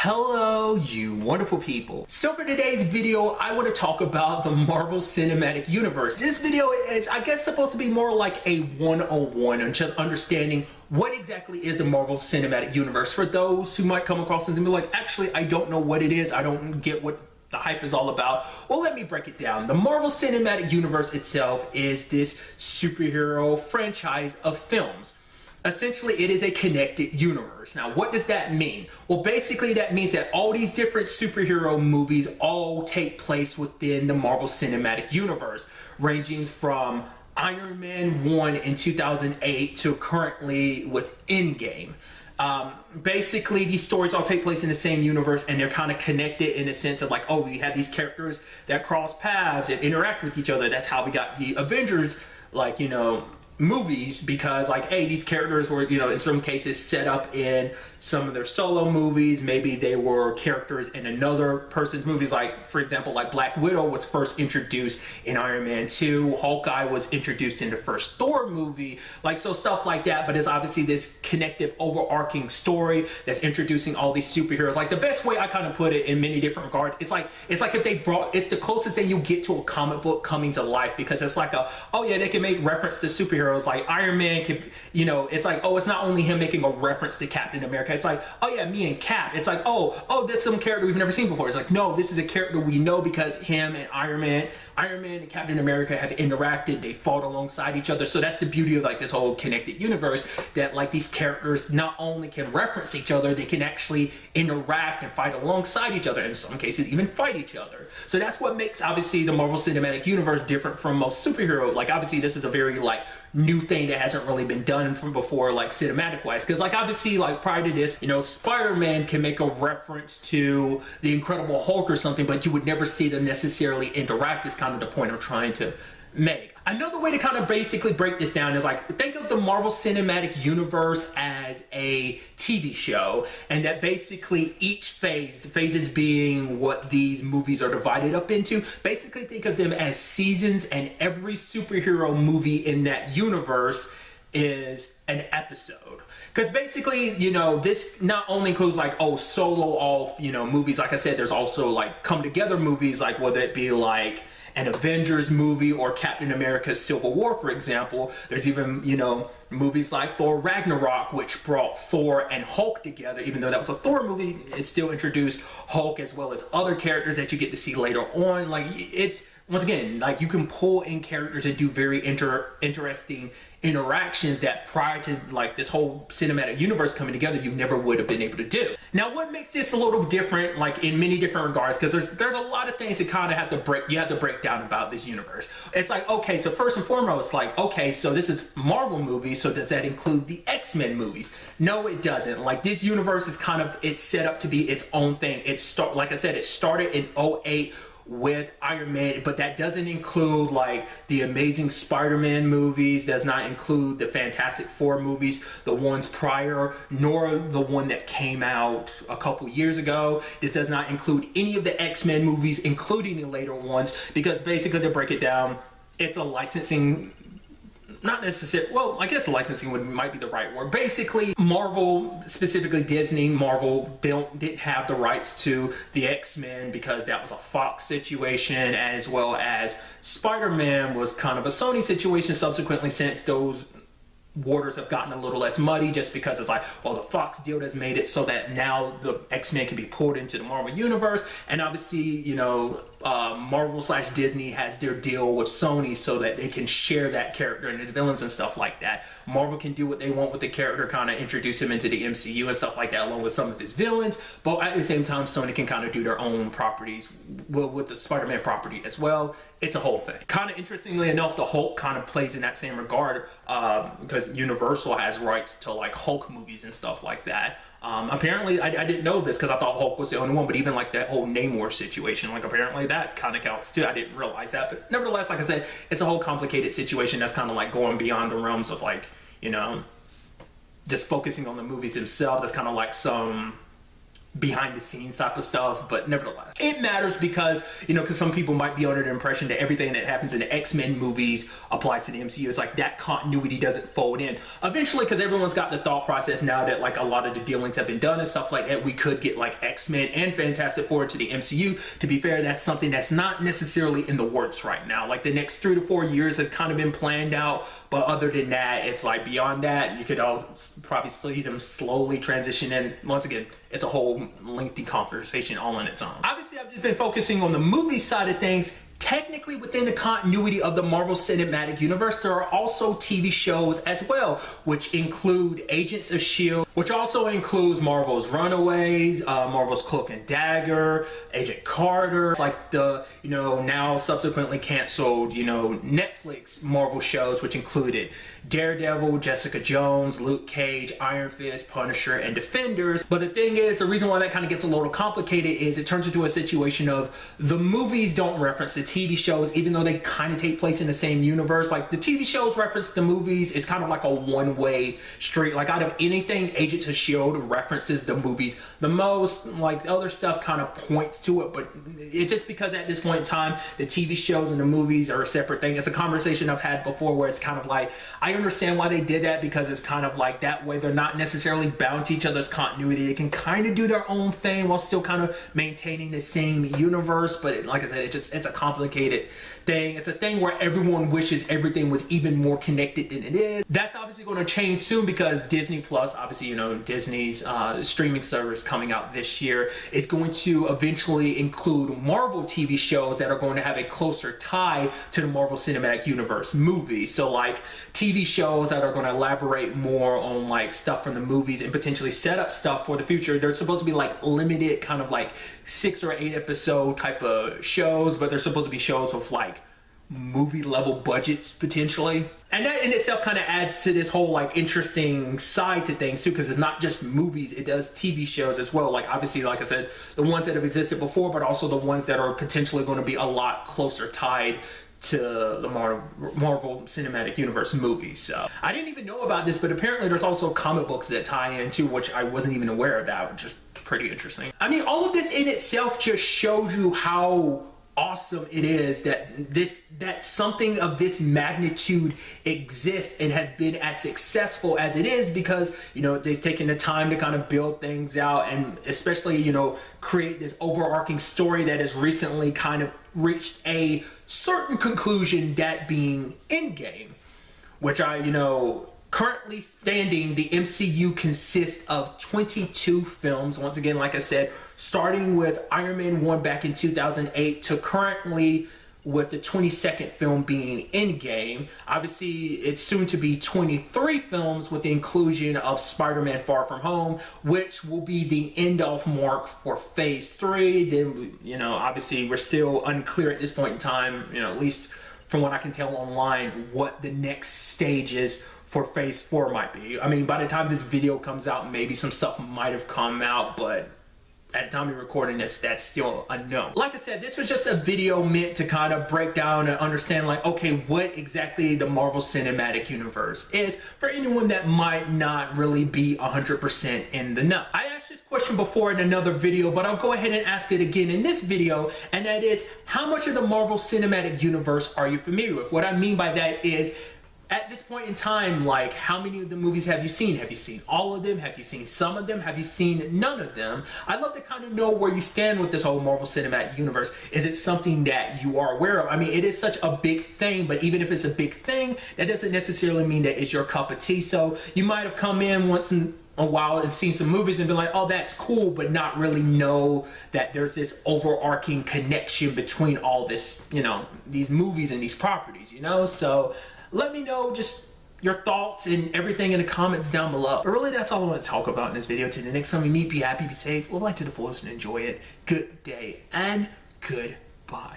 Hello, you wonderful people. So for today's video, I want to talk about the Marvel Cinematic Universe. This video is, I guess, supposed to be more like a 101 on just understanding what exactly is the Marvel Cinematic Universe. For those who might come across this and be like, actually, I don't know what it is. I don't get what the hype is all about. Well, let me break it down. The Marvel Cinematic Universe itself is this superhero franchise of films. Essentially, it is a connected universe. Now, what does that mean? Well, basically, that means that all these different superhero movies all take place within the Marvel Cinematic Universe, ranging from Iron Man 1 in 2008 to currently with Endgame. Basically, these stories all take place in the same universe, and they're kind of connected in a sense of like, oh, we have these characters that cross paths and interact with each other. That's how we got the Avengers, like, you know, movies, because like, hey, these characters were, you know, in some cases set up in some of their solo movies. Maybe they were characters in another person's movies, like for example, like Black Widow was first introduced in Iron Man 2, Hawkeye was introduced in the first Thor movie, like, so stuff like that. But there's obviously this connective overarching story that's introducing all these superheroes. Like, the best way I kind of put it in many different regards, it's like if they brought, it's the closest thing you get to a comic book coming to life, because it's like a, oh yeah, they can make reference to superheroes. Like Iron Man can, you know, it's like, oh, it's not only him making a reference to Captain America. It's like, oh yeah, me and Cap. It's like, oh, that's some character we've never seen before. It's like, no, this is a character we know because him and Iron Man and Captain America have interacted. They fought alongside each other. So that's the beauty of like this whole connected universe, that like these characters not only can reference each other, they can actually interact and fight alongside each other. In some cases, even fight each other. So that's what makes obviously the Marvel Cinematic Universe different from most superhero. Like, obviously, this is a very like new thing that hasn't really been done from before, like cinematic wise, because like obviously, like prior to this, you know, Spider-Man can make a reference to the Incredible Hulk or something, but you would never see them necessarily interact. Is kind of the point I'm trying to make. Another way to kind of basically break this down is like, think of the Marvel Cinematic Universe as a TV show, and that basically each phase, the phases being what these movies are divided up into, basically think of them as seasons, and every superhero movie in that universe is an episode. Because basically, you know, this not only includes like, oh, solo all, you know, movies. Like I said, there's also like come together movies, like whether it be like an Avengers movie or Captain America's Civil War, for example. There's even, you know, movies like Thor Ragnarok, which brought Thor and Hulk together. Even though that was a Thor movie, it still introduced Hulk as well as other characters that you get to see later on. Like, it's, once again, like, you can pull in characters and do very interesting interactions that prior to like this whole cinematic universe coming together, you never would have been able to do. Now, what makes this a little different, like in many different regards, because there's a lot of things that kind of have to break down about this universe. It's like, okay, so first and foremost, like, okay, so this is Marvel movies, so does that include the X-Men movies? No, it doesn't. Like, this universe is kind of, it's set up to be its own thing. Like I said, it started in 2008 with Iron Man, but that doesn't include like the Amazing Spider-Man movies, does not include the Fantastic Four movies, the ones prior, nor the one that came out a couple years ago. This does not include any of the X-Men movies, including the later ones, because basically, to break it down, it's a licensing, not necessarily, well, I guess licensing might be the right word. Basically, Marvel, specifically Disney, Marvel didn't have the rights to the X-Men because that was a Fox situation, as well as Spider-Man was kind of a Sony situation subsequently, since those waters have gotten a little less muddy, just because it's like, well, the Fox deal has made it so that now the X-Men can be pulled into the Marvel universe. And obviously, you know, Marvel/Disney has their deal with Sony so that they can share that character and his villains and stuff like that. Marvel can do what they want with the character, kind of introduce him into the MCU and stuff like that, along with some of his villains. But at the same time, Sony can kind of do their own properties, well, with the Spider-Man property as well. It's a whole thing. Kind of interestingly enough, the Hulk kind of plays in that same regard, because Universal has rights to like Hulk movies and stuff like that. Apparently, I didn't know this because I thought Hulk was the only one, but even like that whole Namor situation, like apparently that kind of counts too. I didn't realize that, but nevertheless, like I said, it's a whole complicated situation that's kind of like going beyond the realms of like, you know, just focusing on the movies themselves. That's kind of like some behind the scenes type of stuff, but nevertheless, it matters because, you know, because some people might be under the impression that everything that happens in the X-Men movies applies to the MCU. It's like that continuity doesn't fold in. Eventually, because everyone's got the thought process now that like a lot of the dealings have been done and stuff like that, we could get like X-Men and Fantastic Four to the MCU. To be fair, that's something that's not necessarily in the works right now. Like the next 3 to 4 years has kind of been planned out, but other than that, it's like beyond that, you could all probably see them slowly transition in. Once again, it's a whole lengthy conversation all on its own. Obviously, I've just been focusing on the movie side of things. Technically, within the continuity of the Marvel Cinematic Universe, there are also TV shows as well, which include Agents of S.H.I.E.L.D., which also includes Marvel's Runaways, Marvel's Cloak and Dagger, Agent Carter, like the, you know, now subsequently canceled, you know, Netflix Marvel shows, which included Daredevil, Jessica Jones, Luke Cage, Iron Fist, Punisher, and Defenders. But the thing is, the reason why that kind of gets a little complicated is it turns into a situation of the movies don't reference the TV shows, even though they kind of take place in the same universe. Like the TV shows reference the movies. It's kind of like a one-way street. Like out of anything, Agents of S.H.I.E.L.D. references the movies the most. Like the other stuff kind of points to it, but it's just because at this point in time, the TV shows and the movies are a separate thing. It's a conversation I've had before where it's kind of like, I understand why they did that, because it's kind of like that way they're not necessarily bound to each other's continuity. They can kind of do their own thing while still kind of maintaining the same universe. But like I said, it's a complicated thing. It's a thing where everyone wishes everything was even more connected than it is. That's obviously going to change soon because Disney Plus, obviously, you know, Disney's streaming service coming out this year, is going to eventually include Marvel TV shows that are going to have a closer tie to the Marvel Cinematic Universe movies. So like TV shows that are going to elaborate more on like stuff from the movies and potentially set up stuff for the future. They're supposed to be like limited kind of like 6 or 8 episode type of shows, but they're supposed to be shows with like movie level budgets potentially. And that in itself kind of adds to this whole like interesting side to things too, because it's not just movies, it does TV shows as well. Like obviously, like I said, the ones that have existed before, but also the ones that are potentially going to be a lot closer tied to the Marvel Cinematic Universe movies. So I didn't even know about this, but apparently there's also comic books that tie in too, which I wasn't even aware of that, which is pretty interesting. I mean, all of this in itself just shows you how awesome it is that something of this magnitude exists and has been as successful as it is, because, you know, they've taken the time to kind of build things out and especially, you know, create this overarching story that has recently kind of reached a certain conclusion, that being Endgame, which you know, currently standing, the MCU consists of 22 films. Once again, like I said, starting with Iron Man 1 back in 2008 to currently with the 22nd film being Endgame. Obviously, it's soon to be 23 films with the inclusion of Spider-Man Far From Home, which will be the end-off mark for Phase 3. Then, you know, obviously, we're still unclear at this point in time, you know, at least from what I can tell online, what the next stage is for Phase 4 might be. I mean, by the time this video comes out, maybe some stuff might have come out, but at the time of recording this, that's still unknown. Like I said, this was just a video meant to kind of break down and understand, like, okay, what exactly the Marvel Cinematic Universe is for anyone that might not really be 100% in the know. I asked this question before in another video, but I'll go ahead and ask it again in this video, and that is, how much of the Marvel Cinematic Universe are you familiar with? What I mean by that is, at this point in time, like, how many of the movies have you seen? Have you seen all of them? Have you seen some of them? Have you seen none of them? I'd love to kind of know where you stand with this whole Marvel Cinematic Universe. Is it something that you are aware of? I mean, it is such a big thing, but even if it's a big thing, that doesn't necessarily mean that it's your cup of tea. So you might have come in once in a while and seen some movies and been like, oh, that's cool, but not really know that there's this overarching connection between all this, you know, these movies and these properties, you know? So let me know just your thoughts and everything in the comments down below. But really, that's all I want to talk about in this video. Till the next time we meet, be happy, be safe, live life to the fullest, and enjoy it. Good day and goodbye.